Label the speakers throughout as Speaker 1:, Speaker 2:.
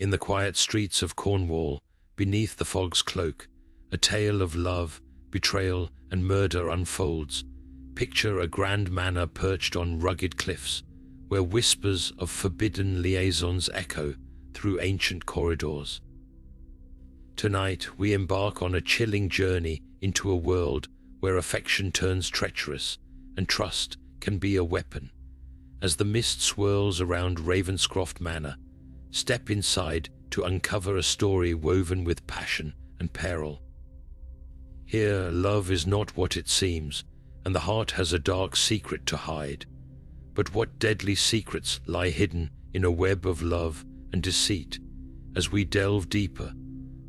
Speaker 1: In the quiet streets of Cornwall, beneath the fog's cloak, a tale of love, betrayal, and murder unfolds. Picture a grand manor perched on rugged cliffs, where whispers of forbidden liaisons echo through ancient corridors. Tonight, we embark on a chilling journey into a world where affection turns treacherous and trust can be a weapon. As the mist swirls around Ravenscroft Manor, step inside to uncover a story woven with passion and peril. Here, love is not what it seems, and the heart has a dark secret to hide. But what deadly secrets lie hidden in a web of love and deceit? As we delve deeper,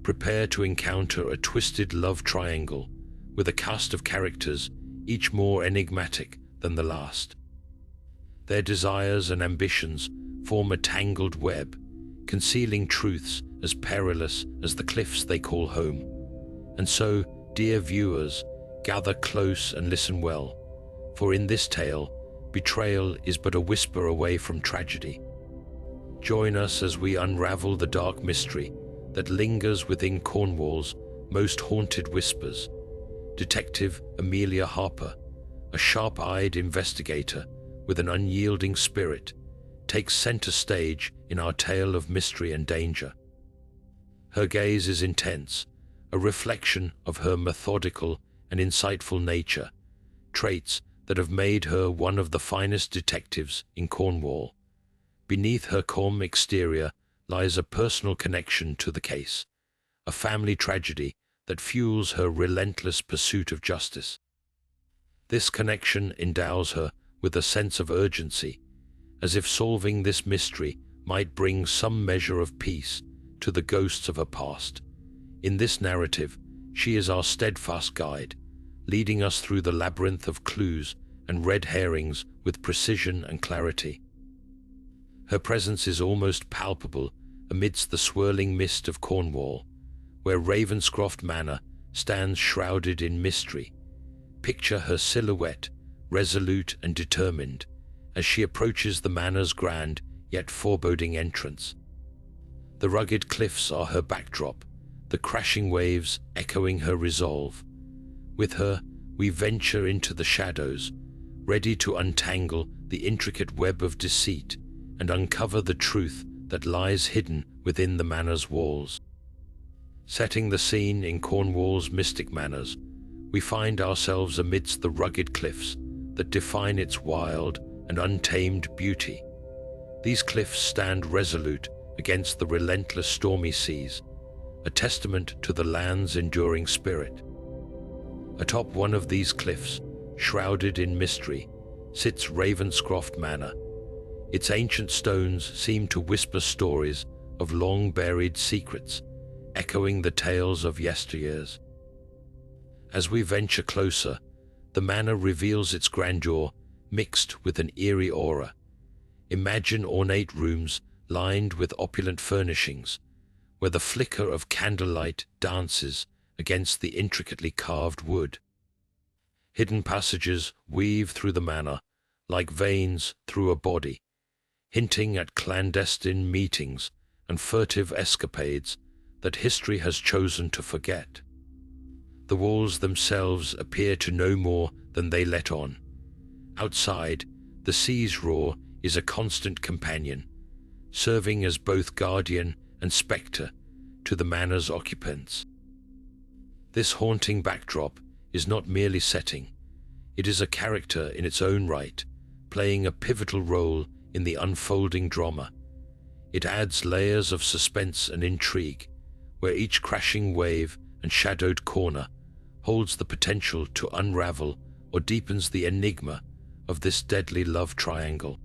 Speaker 1: prepare to encounter a twisted love triangle with a cast of characters, each more enigmatic than the last. Their desires and ambitions form a tangled web, concealing truths as perilous as the cliffs they call home. And so, dear viewers, gather close and listen well, for in this tale, betrayal is but a whisper away from tragedy. Join us as we unravel the dark mystery that lingers within Cornwall's most haunted whispers. Detective Amelia Harper, a sharp-eyed investigator with an unyielding spirit, takes center stage in our tale of mystery and danger. Her gaze is intense, a reflection of her methodical and insightful nature, traits that have made her one of the finest detectives in Cornwall. Beneath her calm exterior lies a personal connection to the case, a family tragedy that fuels her relentless pursuit of justice. This connection endows her with a sense of urgency, as if solving this mystery might bring some measure of peace to the ghosts of her past. In this narrative, she is our steadfast guide, leading us through the labyrinth of clues and red herrings with precision and clarity. Her presence is almost palpable amidst the swirling mist of Cornwall, where Ravenscroft Manor stands shrouded in mystery. Picture her silhouette, resolute and determined, as she approaches the manor's grand yet foreboding entrance. The rugged cliffs are her backdrop, the crashing waves echoing her resolve. With her, we venture into the shadows, ready to untangle the intricate web of deceit and uncover the truth that lies hidden within the manor's walls. Setting the scene in Cornwall's mystic manors, we find ourselves amidst the rugged cliffs that define its wild and untamed beauty. These cliffs stand resolute against the relentless stormy seas, a testament to the land's enduring spirit. Atop one of these cliffs, shrouded in mystery, sits Ravenscroft Manor. Its ancient stones seem to whisper stories of long-buried secrets, echoing the tales of yesteryears. As we venture closer, the manor reveals its grandeur mixed with an eerie aura. Imagine ornate rooms lined with opulent furnishings, where the flicker of candlelight dances against the intricately carved wood. Hidden passages weave through the manor like veins through a body, hinting at clandestine meetings and furtive escapades that history has chosen to forget. The walls themselves appear to know more than they let on. Outside, the sea's roar is a constant companion, serving as both guardian and spectre to the manor's occupants. This haunting backdrop is not merely setting, it is a character in its own right, playing a pivotal role in the unfolding drama. It adds layers of suspense and intrigue, where each crashing wave and shadowed corner holds the potential to unravel or deepens the enigma of this deadly love triangle.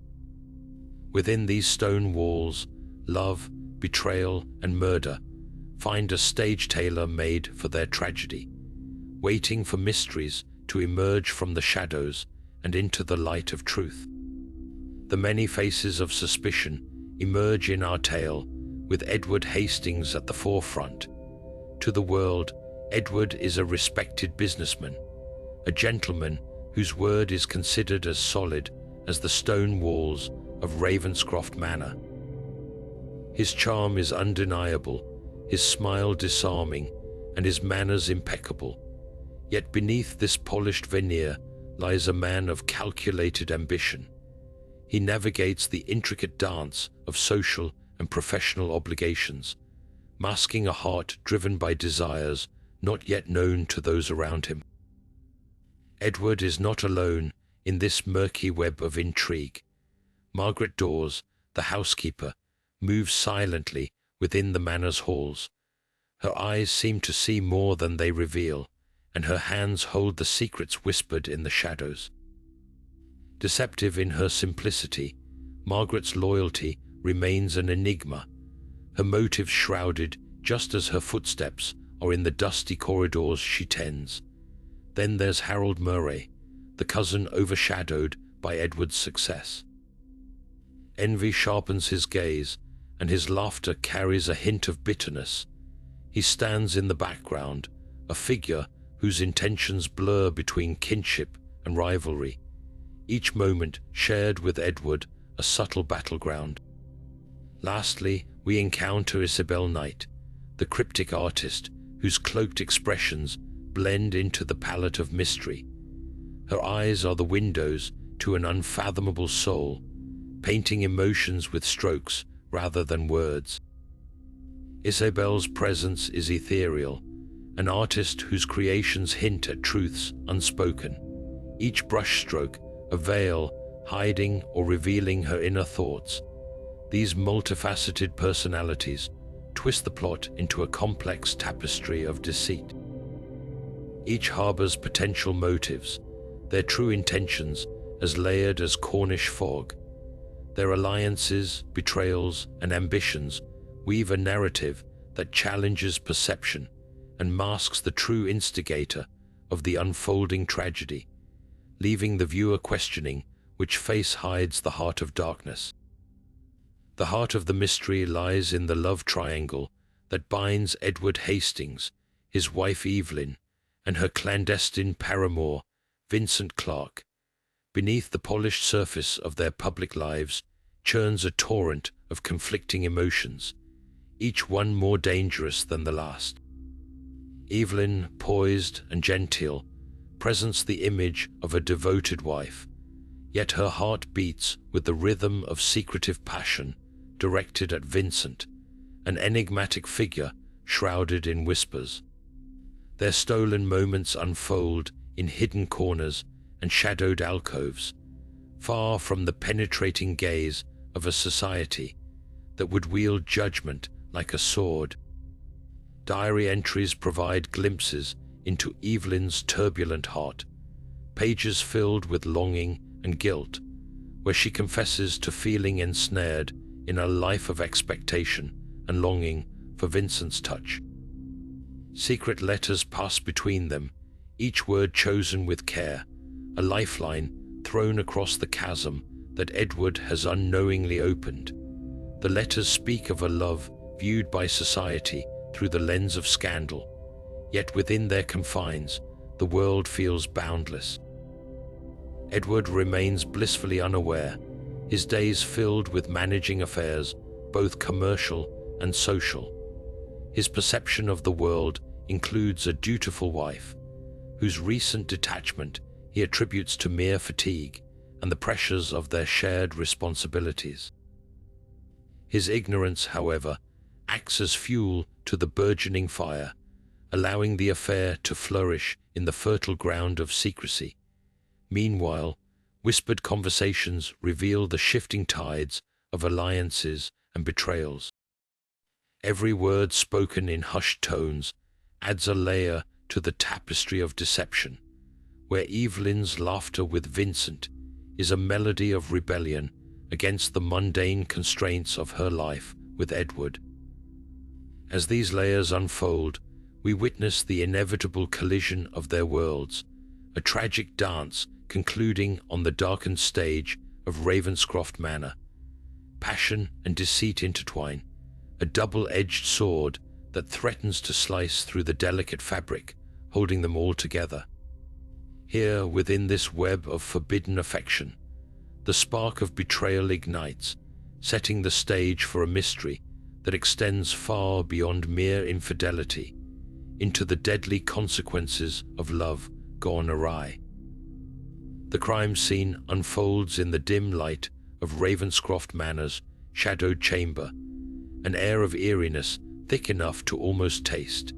Speaker 1: Within these stone walls, love, betrayal, and murder find a stage tailor-made for their tragedy, waiting for mysteries to emerge from the shadows and into the light of truth. The many faces of suspicion emerge in our tale, with Edward Hastings at the forefront. To the world, Edward is a respected businessman, a gentleman whose word is considered as solid as the stone walls of Ravenscroft Manor. His charm is undeniable, his smile disarming, and his manners impeccable. Yet beneath this polished veneer lies a man of calculated ambition. He navigates the intricate dance of social and professional obligations, masking a heart driven by desires not yet known to those around him. Edward is not alone in this murky web of intrigue. Margaret Dawes, the housekeeper, moves silently within the manor's halls. Her eyes seem to see more than they reveal, and her hands hold the secrets whispered in the shadows. Deceptive in her simplicity, Margaret's loyalty remains an enigma, her motives shrouded just as her footsteps are in the dusty corridors she tends. Then there's Harold Murray, the cousin overshadowed by Edward's success. Envy sharpens his gaze, and his laughter carries a hint of bitterness. He stands in the background, a figure whose intentions blur between kinship and rivalry, each moment shared with Edward a subtle battleground. Lastly, we encounter Isabel Knight, the cryptic artist whose cloaked expressions blend into the palette of mystery. Her eyes are the windows to an unfathomable soul, painting emotions with strokes rather than words. Isabel's presence is ethereal, an artist whose creations hint at truths unspoken, each brushstroke a veil hiding or revealing her inner thoughts. These multifaceted personalities twist the plot into a complex tapestry of deceit. Each harbors potential motives, their true intentions as layered as Cornish fog. Their alliances, betrayals, and ambitions weave a narrative that challenges perception and masks the true instigator of the unfolding tragedy, leaving the viewer questioning which face hides the heart of darkness. The heart of the mystery lies in the love triangle that binds Edward Hastings, his wife Evelyn, and her clandestine paramour, Vincent Clark. Beneath the polished surface of their public lives churns a torrent of conflicting emotions, each one more dangerous than the last. Evelyn, poised and genteel, presents the image of a devoted wife, yet her heart beats with the rhythm of secretive passion directed at Vincent, an enigmatic figure shrouded in whispers. Their stolen moments unfold in hidden corners and shadowed alcoves, far from the penetrating gaze of a society that would wield judgment like a sword. Diary entries provide glimpses into Evelyn's turbulent heart, pages filled with longing and guilt, where she confesses to feeling ensnared in a life of expectation and longing for Vincent's touch. Secret letters pass between them, each word chosen with care, a lifeline thrown across the chasm that Edward has unknowingly opened. The letters speak of a love viewed by society through the lens of scandal, yet within their confines, the world feels boundless. Edward remains blissfully unaware, his days filled with managing affairs, both commercial and social. His perception of the world includes a dutiful wife, whose recent detachment he attributes to mere fatigue and the pressures of their shared responsibilities. His ignorance, however, acts as fuel to the burgeoning fire, allowing the affair to flourish in the fertile ground of secrecy. Meanwhile, whispered conversations reveal the shifting tides of alliances and betrayals. Every word spoken in hushed tones adds a layer to the tapestry of deception, where Evelyn's laughter with Vincent is a melody of rebellion against the mundane constraints of her life with Edward. As these layers unfold, we witness the inevitable collision of their worlds, a tragic dance concluding on the darkened stage of Ravenscroft Manor. Passion and deceit intertwine, a double-edged sword that threatens to slice through the delicate fabric, holding them all together. Here, within this web of forbidden affection, the spark of betrayal ignites, setting the stage for a mystery that extends far beyond mere infidelity into the deadly consequences of love gone awry. The crime scene unfolds in the dim light of Ravenscroft Manor's shadowed chamber, an air of eeriness thick enough to almost taste.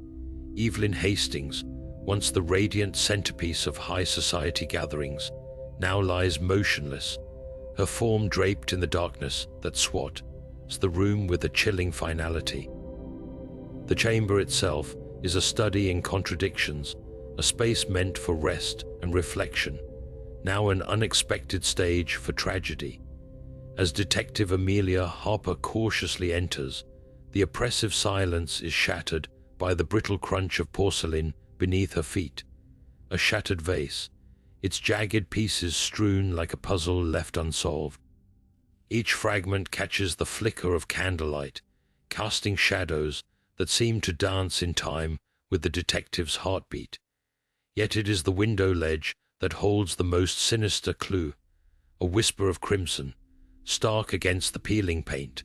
Speaker 1: Evelyn Hastings, once the radiant centerpiece of high society gatherings, now lies motionless, her form draped in the darkness that swats the room with a chilling finality. The chamber itself is a study in contradictions, a space meant for rest and reflection, now an unexpected stage for tragedy. As Detective Amelia Harper cautiously enters, the oppressive silence is shattered by the brittle crunch of porcelain beneath her feet, a shattered vase, its jagged pieces strewn like a puzzle left unsolved. Each fragment catches the flicker of candlelight, casting shadows that seem to dance in time with the detective's heartbeat. Yet it is the window ledge that holds the most sinister clue, a whisper of crimson, stark against the peeling paint,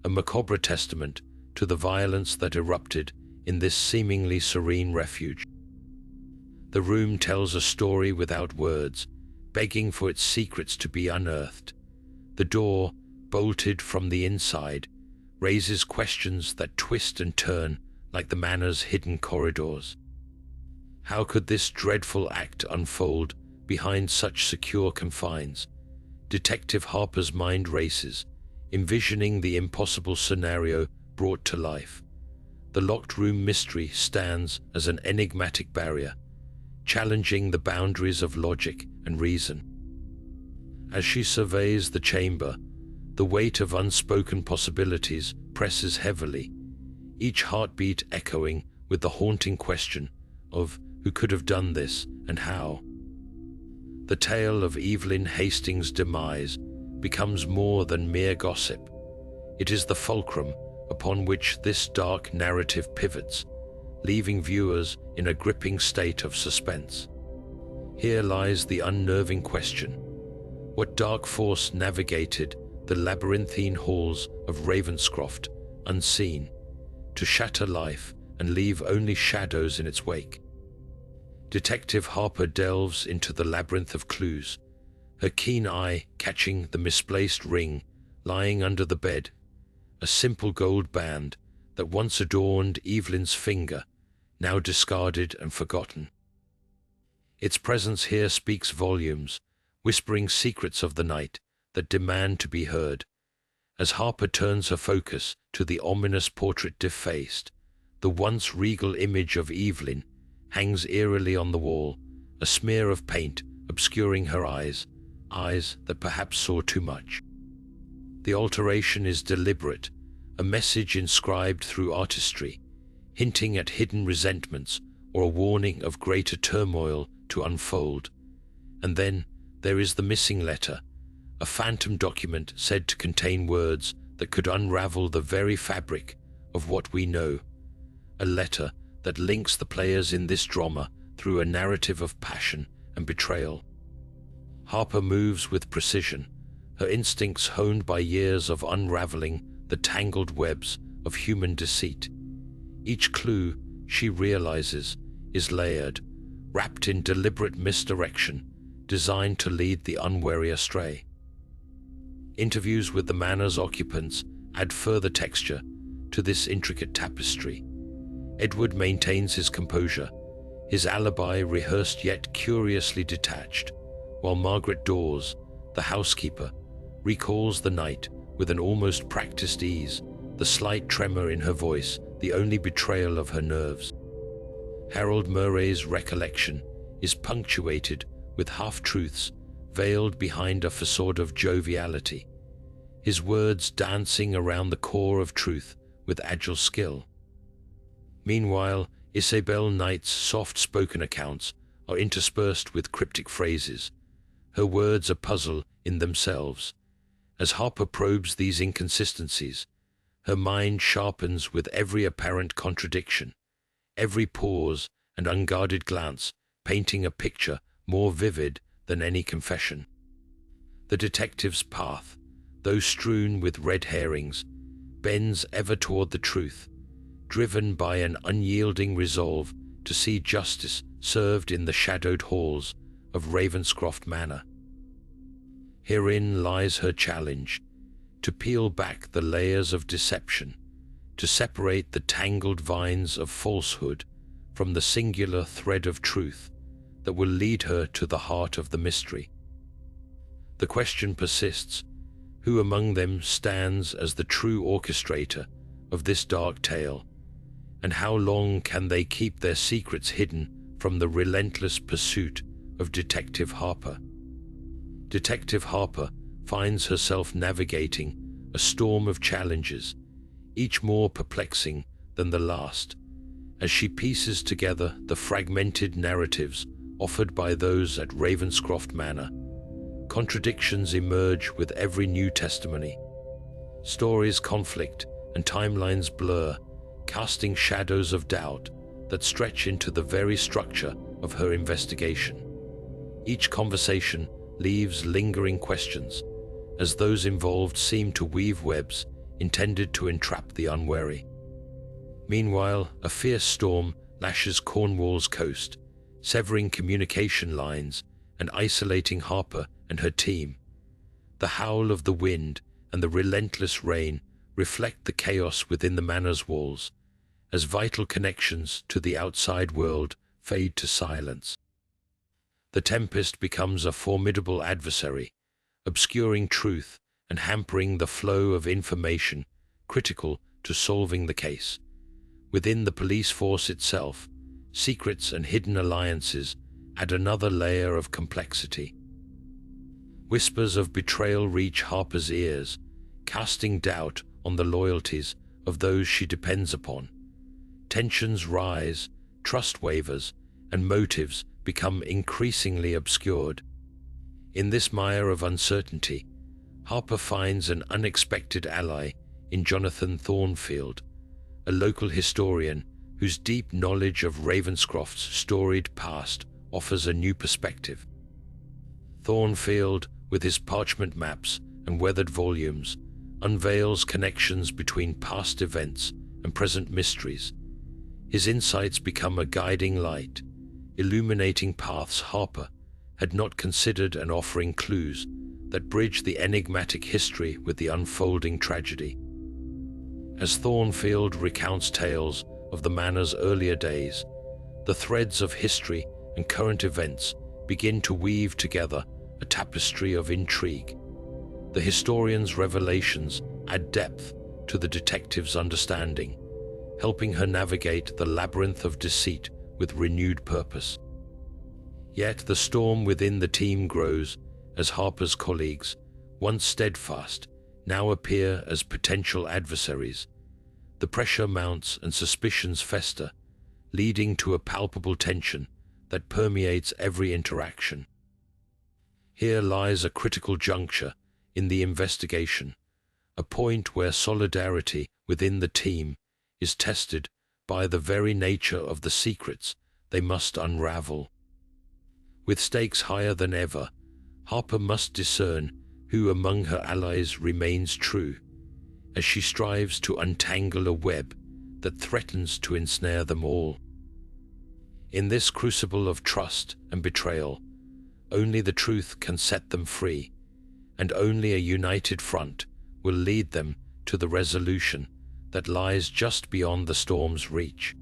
Speaker 1: a macabre testament to the violence that erupted in this seemingly serene refuge. The room tells a story without words, begging for its secrets to be unearthed. The door, bolted from the inside, raises questions that twist and turn like the manor's hidden corridors. How could this dreadful act unfold behind such secure confines? Detective Harper's mind races, envisioning the impossible scenario brought to life. The locked room mystery stands as an enigmatic barrier, challenging the boundaries of logic and reason. As she surveys the chamber, the weight of unspoken possibilities presses heavily, each heartbeat echoing with the haunting question of who could have done this and how. The tale of Evelyn Hastings' demise becomes more than mere gossip. It is the fulcrum upon which this dark narrative pivots, leaving viewers in a gripping state of suspense. Here lies the unnerving question: what dark force navigated the labyrinthine halls of Ravenscroft unseen, to shatter life and leave only shadows in its wake? Detective Harper delves into the labyrinth of clues, her keen eye catching the misplaced ring lying under the bed, a simple gold band that once adorned Evelyn's finger, now discarded and forgotten. Its presence here speaks volumes, whispering secrets of the night that demand to be heard. As Harper turns her focus to the ominous portrait defaced, the once regal image of Evelyn hangs eerily on the wall, a smear of paint obscuring her eyes that perhaps saw too much. The alteration is deliberate, a message inscribed through artistry, hinting at hidden resentments or a warning of greater turmoil to unfold. And then there is the missing letter, a phantom document said to contain words that could unravel the very fabric of what we know, a letter that links the players in this drama through a narrative of passion and betrayal. Harper moves with precision, her instincts honed by years of unraveling the tangled webs of human deceit. Each clue, she realizes, is layered, wrapped in deliberate misdirection, designed to lead the unwary astray. Interviews with the manor's occupants add further texture to this intricate tapestry. Edward maintains his composure, his alibi rehearsed yet curiously detached, while Margaret Dawes, the housekeeper, recalls the night with an almost practiced ease, the slight tremor in her voice the only betrayal of her nerves. Harold Murray's recollection is punctuated with half-truths veiled behind a facade of joviality, his words dancing around the core of truth with agile skill. Meanwhile, Isabel Knight's soft-spoken accounts are interspersed with cryptic phrases, her words a puzzle in themselves. As Harper probes these inconsistencies, her mind sharpens with every apparent contradiction, every pause and unguarded glance painting a picture more vivid than any confession. The detective's path, though strewn with red herrings, bends ever toward the truth, driven by an unyielding resolve to see justice served in the shadowed halls of Ravenscroft Manor. Herein lies her challenge, to peel back the layers of deception, to separate the tangled vines of falsehood from the singular thread of truth that will lead her to the heart of the mystery. The question persists: who among them stands as the true orchestrator of this dark tale, and how long can they keep their secrets hidden from the relentless pursuit of Detective Harper? Detective Harper finds herself navigating a storm of challenges, each more perplexing than the last, as she pieces together the fragmented narratives offered by those at Ravenscroft Manor. Contradictions emerge with every new testimony. Stories conflict and timelines blur, casting shadows of doubt that stretch into the very structure of her investigation. Each conversation leaves lingering questions, as those involved seem to weave webs intended to entrap the unwary. Meanwhile, a fierce storm lashes Cornwall's coast, severing communication lines and isolating Harper and her team. The howl of the wind and the relentless rain reflect the chaos within the manor's walls, as vital connections to the outside world fade to silence. The tempest becomes a formidable adversary, obscuring truth and hampering the flow of information critical to solving the case. Within the police force itself, secrets and hidden alliances add another layer of complexity. Whispers of betrayal reach Harper's ears, casting doubt on the loyalties of those she depends upon. Tensions rise, trust wavers, and motives become increasingly obscured. In this mire of uncertainty, Harper finds an unexpected ally in Jonathan Thornfield, a local historian whose deep knowledge of Ravenscroft's storied past offers a new perspective. Thornfield, with his parchment maps and weathered volumes, unveils connections between past events and present mysteries. His insights become a guiding light, illuminating paths Harper had not considered and offering clues that bridge the enigmatic history with the unfolding tragedy. As Thornfield recounts tales of the manor's earlier days, the threads of history and current events begin to weave together a tapestry of intrigue. The historian's revelations add depth to the detective's understanding, helping her navigate the labyrinth of deceit with renewed purpose. Yet the storm within the team grows as Harper's colleagues, once steadfast, now appear as potential adversaries. The pressure mounts and suspicions fester, leading to a palpable tension that permeates every interaction. Here lies a critical juncture in the investigation, a point where solidarity within the team is tested by the very nature of the secrets they must unravel. With stakes higher than ever, Harper must discern who among her allies remains true, as she strives to untangle a web that threatens to ensnare them all. In this crucible of trust and betrayal, only the truth can set them free, and only a united front will lead them to the resolution that lies just beyond the storm's reach.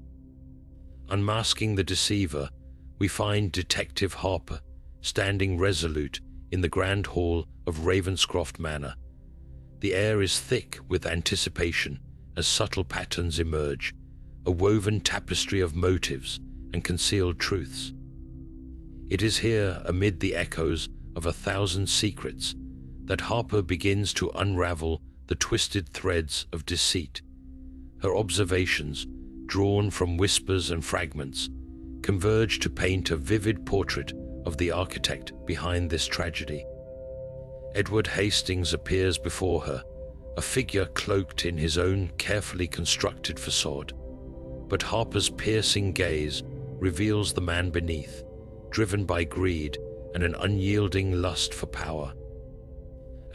Speaker 1: Unmasking the deceiver, we find Detective Harper standing resolute in the grand hall of Ravenscroft Manor. The air is thick with anticipation as subtle patterns emerge, a woven tapestry of motives and concealed truths. It is here, amid the echoes of 1,000 secrets, that Harper begins to unravel the twisted threads of deceit. Her observations, drawn from whispers and fragments, converge to paint a vivid portrait of the architect behind this tragedy. Edward Hastings appears before her, a figure cloaked in his own carefully constructed facade. But Harper's piercing gaze reveals the man beneath, driven by greed and an unyielding lust for power.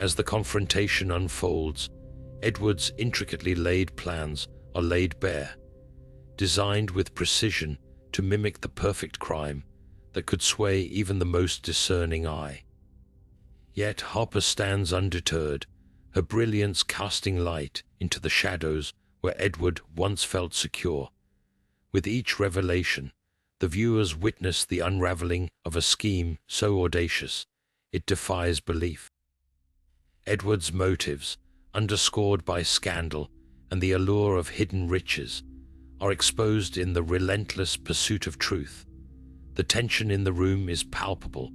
Speaker 1: As the confrontation unfolds, Edward's intricately laid plans are laid bare, designed with precision to mimic the perfect crime that could sway even the most discerning eye. Yet Harper stands undeterred, her brilliance casting light into the shadows where Edward once felt secure. With each revelation, the viewers witness the unraveling of a scheme so audacious it defies belief. Edward's motives, underscored by scandal and the allure of hidden riches, are exposed in the relentless pursuit of truth. The tension in the room is palpable,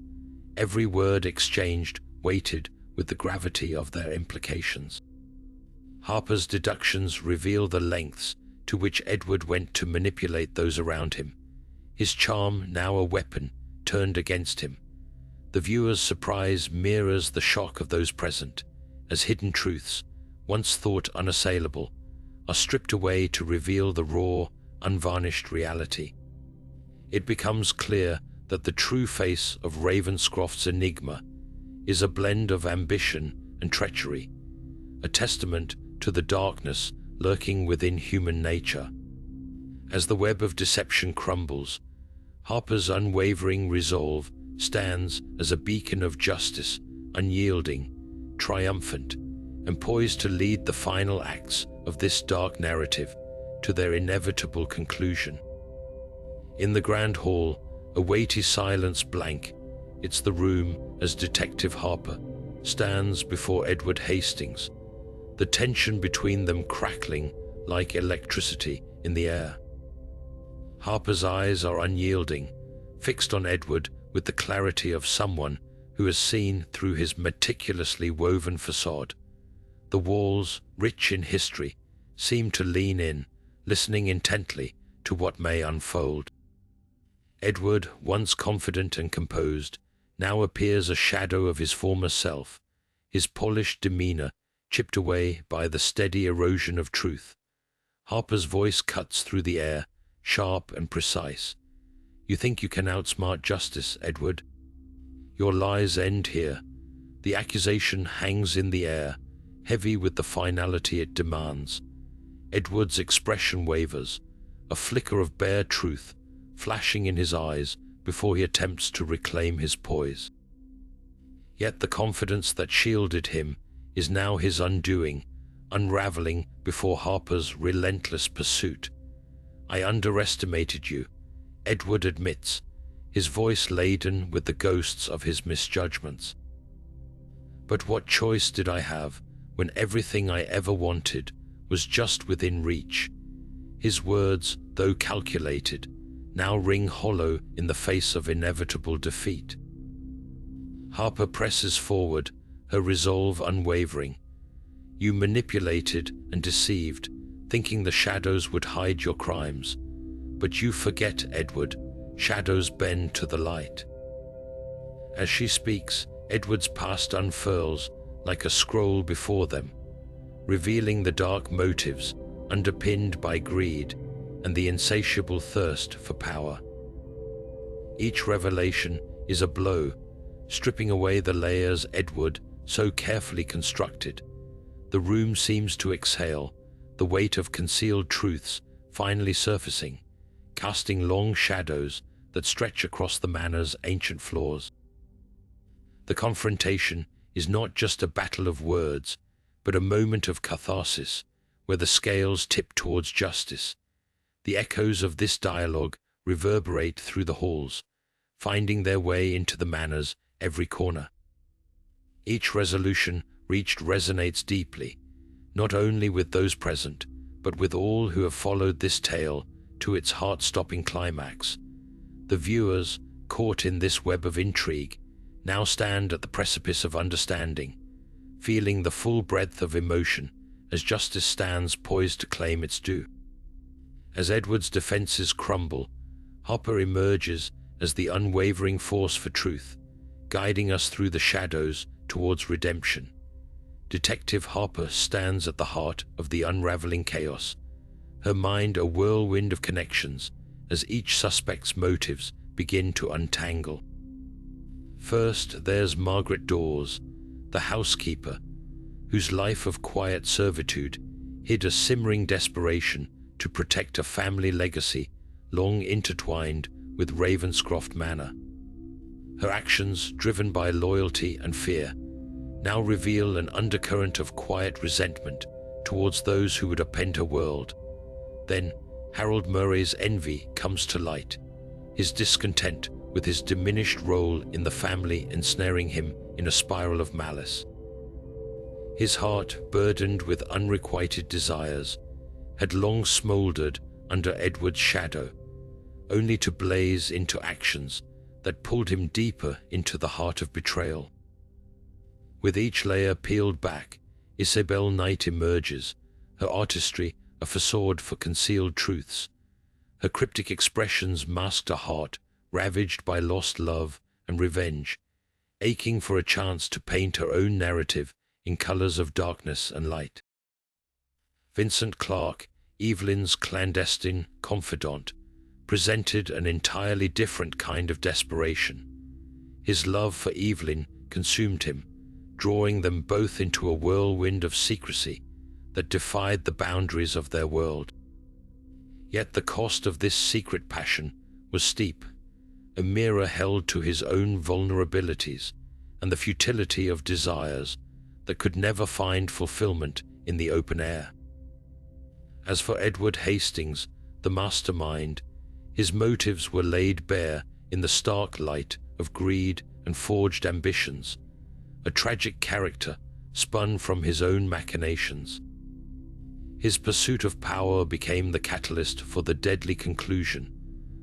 Speaker 1: every word exchanged weighted with the gravity of their implications. Harper's deductions reveal the lengths to which Edward went to manipulate those around him, his charm now a weapon turned against him. The viewer's surprise mirrors the shock of those present, as hidden truths, once thought unassailable, are stripped away to reveal the raw, unvarnished reality. It becomes clear that the true face of Ravenscroft's enigma is a blend of ambition and treachery, a testament to the darkness lurking within human nature. As the web of deception crumbles, Harper's unwavering resolve stands as a beacon of justice, unyielding, triumphant, and poised to lead the final acts of this dark narrative to their inevitable conclusion. In the grand hall, a weighty silence blank. It's the room as Detective Harper stands before Edward Hastings, the tension between them crackling like electricity in the air. Harper's eyes are unyielding, fixed on Edward with the clarity of someone who has seen through his meticulously woven facade. The walls, rich in history, seem to lean in, listening intently to what may unfold. Edward, once confident and composed, now appears a shadow of his former self, his polished demeanor chipped away by the steady erosion of truth. Harper's voice cuts through the air, sharp and precise. You think you can outsmart justice, Edward? Your lies end here. The accusation hangs in the air, heavy with the finality it demands. Edward's expression wavers, a flicker of bare truth flashing in his eyes before he attempts to reclaim his poise. Yet the confidence that shielded him is now his undoing, unraveling before Harper's relentless pursuit. I underestimated you, Edward admits, his voice laden with the ghosts of his misjudgments. But what choice did I have when everything I ever wanted was just within reach? His words, though calculated, now ring hollow in the face of inevitable defeat. Harper presses forward, her resolve unwavering. You manipulated and deceived, thinking the shadows would hide your crimes. But you forget, Edward, shadows bend to the light. As she speaks, Edward's past unfurls like a scroll before them, revealing the dark motives underpinned by greed and the insatiable thirst for power. Each revelation is a blow, stripping away the layers Edward so carefully constructed. The room seems to exhale, the weight of concealed truths finally surfacing, casting long shadows that stretch across the manor's ancient floors. The confrontation is not just a battle of words, but a moment of catharsis, where the scales tip towards justice. The echoes of this dialogue reverberate through the halls, finding their way into the manor's every corner. Each resolution reached resonates deeply, not only with those present, but with all who have followed this tale to its heart-stopping climax. The viewers, caught in this web of intrigue, now stand at the precipice of understanding, feeling the full breadth of emotion as justice stands poised to claim its due. As Edward's defenses crumble, Harper emerges as the unwavering force for truth, guiding us through the shadows towards redemption. Detective Harper stands at the heart of the unraveling chaos, her mind a whirlwind of connections as each suspect's motives begin to untangle. First, there's Margaret Dawes, the housekeeper, whose life of quiet servitude hid a simmering desperation to protect a family legacy long intertwined with Ravenscroft Manor. Her actions, driven by loyalty and fear, now reveal an undercurrent of quiet resentment towards those who would upend her world. Then, Harold Murray's envy comes to light, his discontent with his diminished role in the family ensnaring him in a spiral of malice. His heart, burdened with unrequited desires, had long smouldered under Edward's shadow, only to blaze into actions that pulled him deeper into the heart of betrayal. With each layer peeled back, Isabel Knight emerges, her artistry a facade for concealed truths. Her cryptic expressions masked a heart ravaged by lost love and revenge, aching for a chance to paint her own narrative in colors of darkness and light. Vincent Clark, Evelyn's clandestine confidant, presented an entirely different kind of desperation. His love for Evelyn consumed him, drawing them both into a whirlwind of secrecy that defied the boundaries of their world. Yet the cost of this secret passion was steep, a mirror held to his own vulnerabilities and the futility of desires that could never find fulfillment in the open air. As for Edward Hastings, the mastermind, his motives were laid bare in the stark light of greed and forged ambitions, a tragic character spun from his own machinations. His pursuit of power became the catalyst for the deadly conclusion,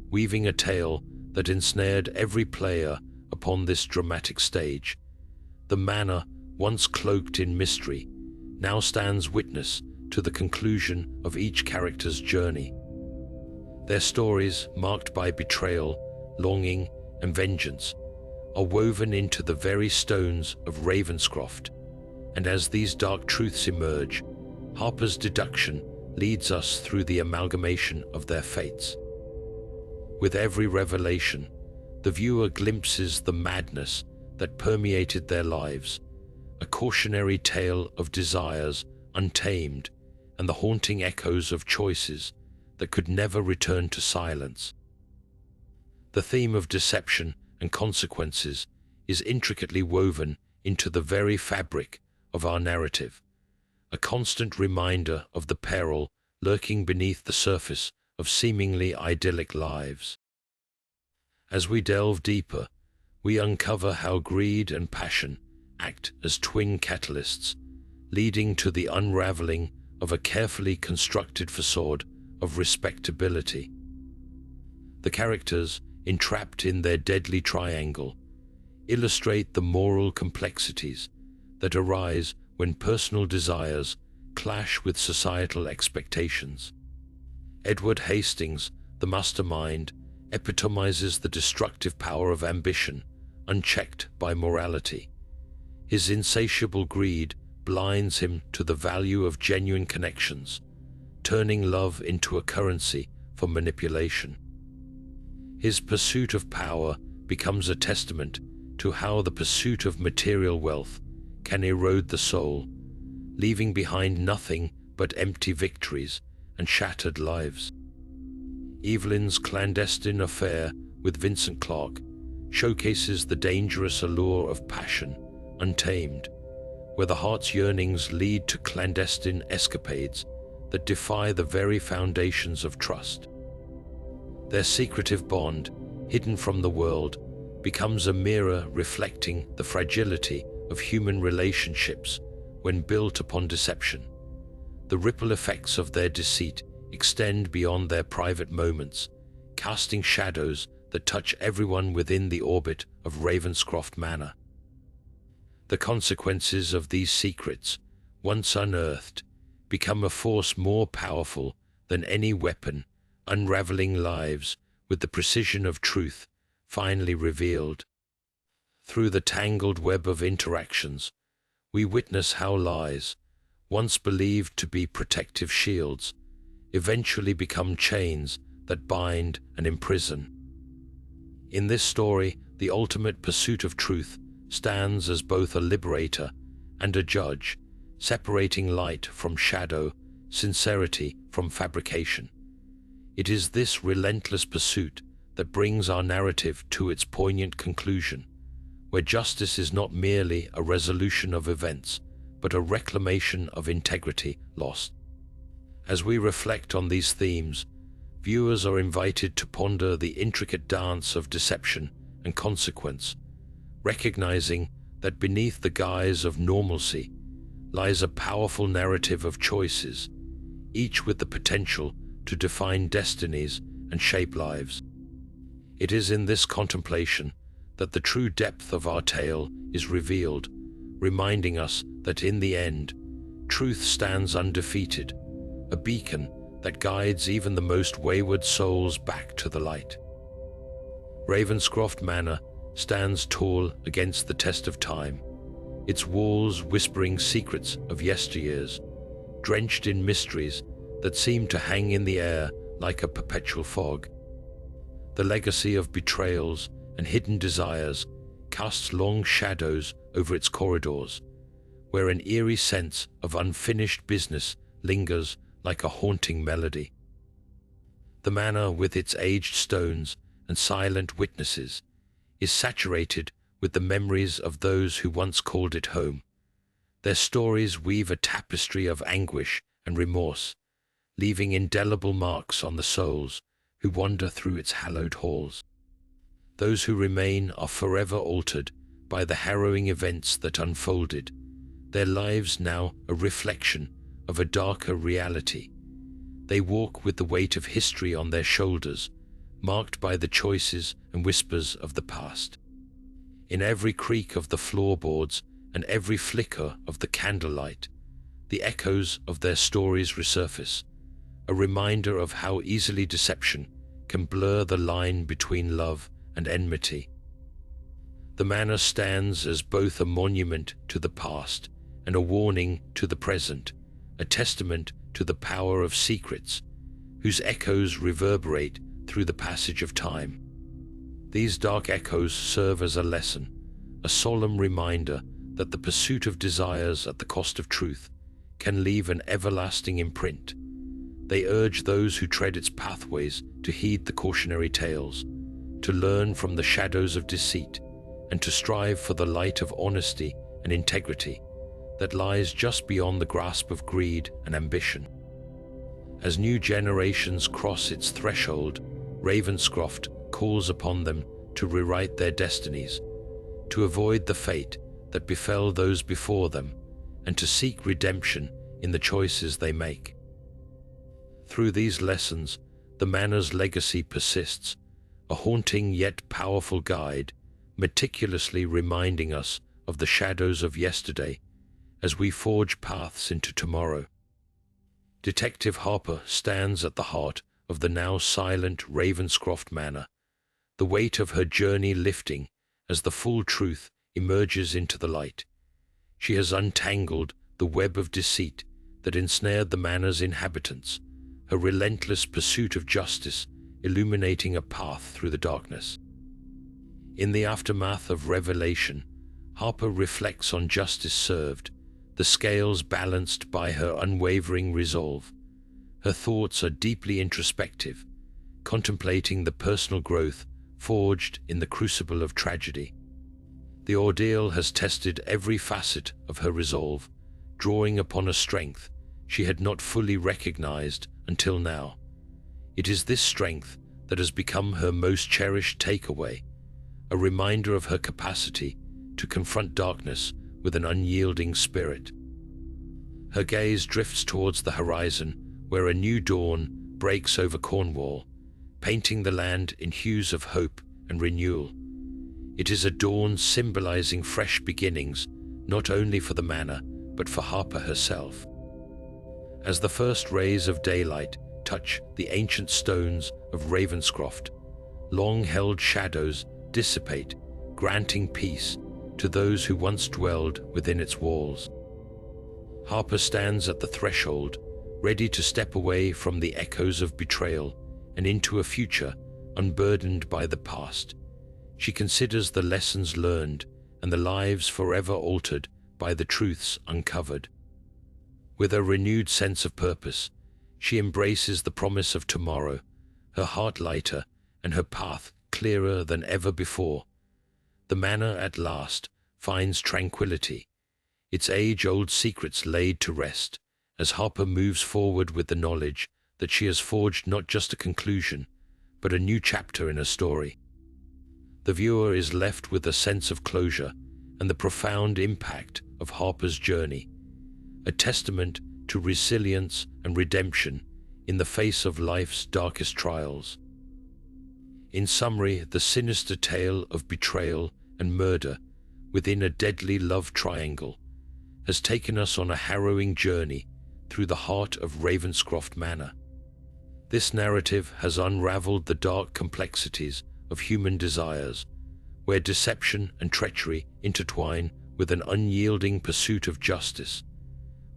Speaker 1: weaving a tale that ensnared every player upon this dramatic stage. The manor, once cloaked in mystery, now stands witness to the conclusion of each character's journey. Their stories, marked by betrayal, longing, and vengeance, are woven into the very stones of Ravenscroft, and as these dark truths emerge, Harper's deduction leads us through the amalgamation of their fates. With every revelation, the viewer glimpses the madness that permeated their lives, a cautionary tale of desires untamed and the haunting echoes of choices that could never return to silence. The theme of deception and consequences is intricately woven into the very fabric of our narrative, a constant reminder of the peril lurking beneath the surface of seemingly idyllic lives. As we delve deeper, we uncover how greed and passion act as twin catalysts, leading to the unraveling of a carefully constructed facade of respectability. The characters, entrapped in their deadly triangle, illustrate the moral complexities that arise when personal desires clash with societal expectations. Edward Hastings, the mastermind, epitomizes the destructive power of ambition, unchecked by morality. His insatiable greed blinds him to the value of genuine connections, turning love into a currency for manipulation. His pursuit of power becomes a testament to how the pursuit of material wealth can erode the soul, leaving behind nothing but empty victories and shattered lives. Evelyn's clandestine affair with Vincent Clark showcases the dangerous allure of passion, untamed, where the heart's yearnings lead to clandestine escapades that defy the very foundations of trust. Their secretive bond, hidden from the world, becomes a mirror reflecting the fragility of human relationships when built upon deception. The ripple effects of their deceit extend beyond their private moments, casting shadows that touch everyone within the orbit of Ravenscroft Manor. The consequences of these secrets, once unearthed, become a force more powerful than any weapon, unraveling lives with the precision of truth finally revealed. Through the tangled web of interactions, we witness how lies, once believed to be protective shields, eventually become chains that bind and imprison. In this story, the ultimate pursuit of truth stands as both a liberator and a judge, separating light from shadow, sincerity from fabrication. It is this relentless pursuit that brings our narrative to its poignant conclusion, where justice is not merely a resolution of events, but a reclamation of integrity lost. As we reflect on these themes, viewers are invited to ponder the intricate dance of deception and consequence, recognizing that beneath the guise of normalcy lies a powerful narrative of choices, each with the potential to define destinies and shape lives. It is in this contemplation that the true depth of our tale is revealed, reminding us that in the end, truth stands undefeated, a beacon that guides even the most wayward souls back to the light. Ravenscroft Manor stands tall against the test of time, its walls whispering secrets of yesteryears, drenched in mysteries that seem to hang in the air like a perpetual fog. The legacy of betrayals and hidden desires casts long shadows over its corridors, where an eerie sense of unfinished business lingers like a haunting melody. The manor, with its aged stones and silent witnesses, is saturated with the memories of those who once called it home. Their stories weave a tapestry of anguish and remorse, leaving indelible marks on the souls who wander through its hallowed halls. Those who remain are forever altered by the harrowing events that unfolded, their lives now a reflection of a darker reality. They walk with the weight of history on their shoulders, marked by the choices and whispers of the past. In every creak of the floorboards and every flicker of the candlelight, the echoes of their stories resurface, a reminder of how easily deception can blur the line between love and enmity. The manor stands as both a monument to the past and a warning to the present, a testament to the power of secrets, whose echoes reverberate through the passage of time. These dark echoes serve as a lesson, a solemn reminder that the pursuit of desires at the cost of truth can leave an everlasting imprint. They urge those who tread its pathways to heed the cautionary tales, to learn from the shadows of deceit, and to strive for the light of honesty and integrity that lies just beyond the grasp of greed and ambition. As new generations cross its threshold, Ravenscroft calls upon them to rewrite their destinies, to avoid the fate that befell those before them, and to seek redemption in the choices they make. Through these lessons, the manor's legacy persists, a haunting yet powerful guide, meticulously reminding us of the shadows of yesterday as we forge paths into tomorrow. Detective Harper stands at the heart of the now silent Ravenscroft Manor, the weight of her journey lifting as the full truth emerges into the light. She has untangled the web of deceit that ensnared the manor's inhabitants, her relentless pursuit of justice illuminating a path through the darkness. In the aftermath of revelation, Harper reflects on justice served, the scales balanced by her unwavering resolve. Her thoughts are deeply introspective, contemplating the personal growth forged in the crucible of tragedy. The ordeal has tested every facet of her resolve, drawing upon a strength she had not fully recognized until now. It is this strength that has become her most cherished takeaway, a reminder of her capacity to confront darkness with an unyielding spirit. Her gaze drifts towards the horizon, where a new dawn breaks over Cornwall, painting the land in hues of hope and renewal. It is a dawn symbolizing fresh beginnings, not only for the manor, but for Harper herself. As the first rays of daylight touch the ancient stones of Ravenscroft, long-held shadows dissipate, granting peace to those who once dwelled within its walls. Harper stands at the threshold, ready to step away from the echoes of betrayal and into a future unburdened by the past. She considers the lessons learned and the lives forever altered by the truths uncovered. With a renewed sense of purpose, she embraces the promise of tomorrow, her heart lighter and her path clearer than ever before. The manor at last finds tranquility, its age-old secrets laid to rest, as Harper moves forward with the knowledge that she has forged not just a conclusion, but a new chapter in her story. The viewer is left with a sense of closure and the profound impact of Harper's journey, a testament to resilience and redemption in the face of life's darkest trials. In summary, the sinister tale of betrayal and murder within a deadly love triangle has taken us on a harrowing journey through the heart of Ravenscroft Manor. This narrative has unraveled the dark complexities of human desires, where deception and treachery intertwine with an unyielding pursuit of justice.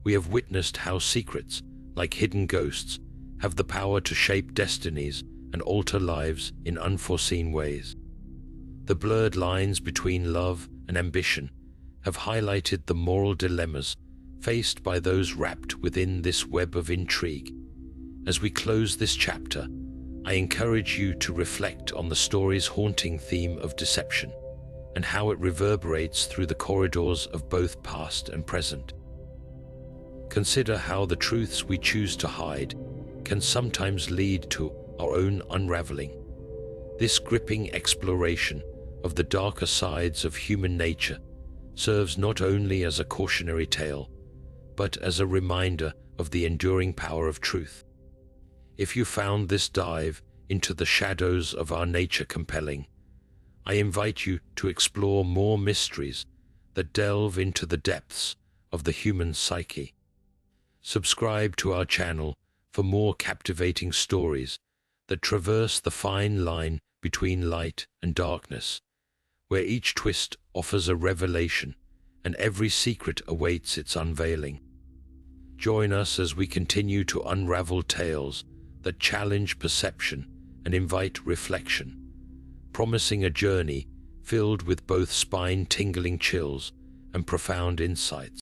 Speaker 1: We have witnessed how secrets, like hidden ghosts, have the power to shape destinies and alter lives in unforeseen ways. The blurred lines between love and ambition have highlighted the moral dilemmas faced by those wrapped within this web of intrigue. As we close this chapter, I encourage you to reflect on the story's haunting theme of deception and how it reverberates through the corridors of both past and present. Consider how the truths we choose to hide can sometimes lead to our own unraveling. This gripping exploration of the darker sides of human nature serves not only as a cautionary tale, but as a reminder of the enduring power of truth. If you found this dive into the shadows of our nature compelling, I invite you to explore more mysteries that delve into the depths of the human psyche. Subscribe to our channel for more captivating stories that traverse the fine line between light and darkness, where each twist offers a revelation and every secret awaits its unveiling. Join us as we continue to unravel tales that challenge perception and invite reflection, promising a journey filled with both spine-tingling chills and profound insights.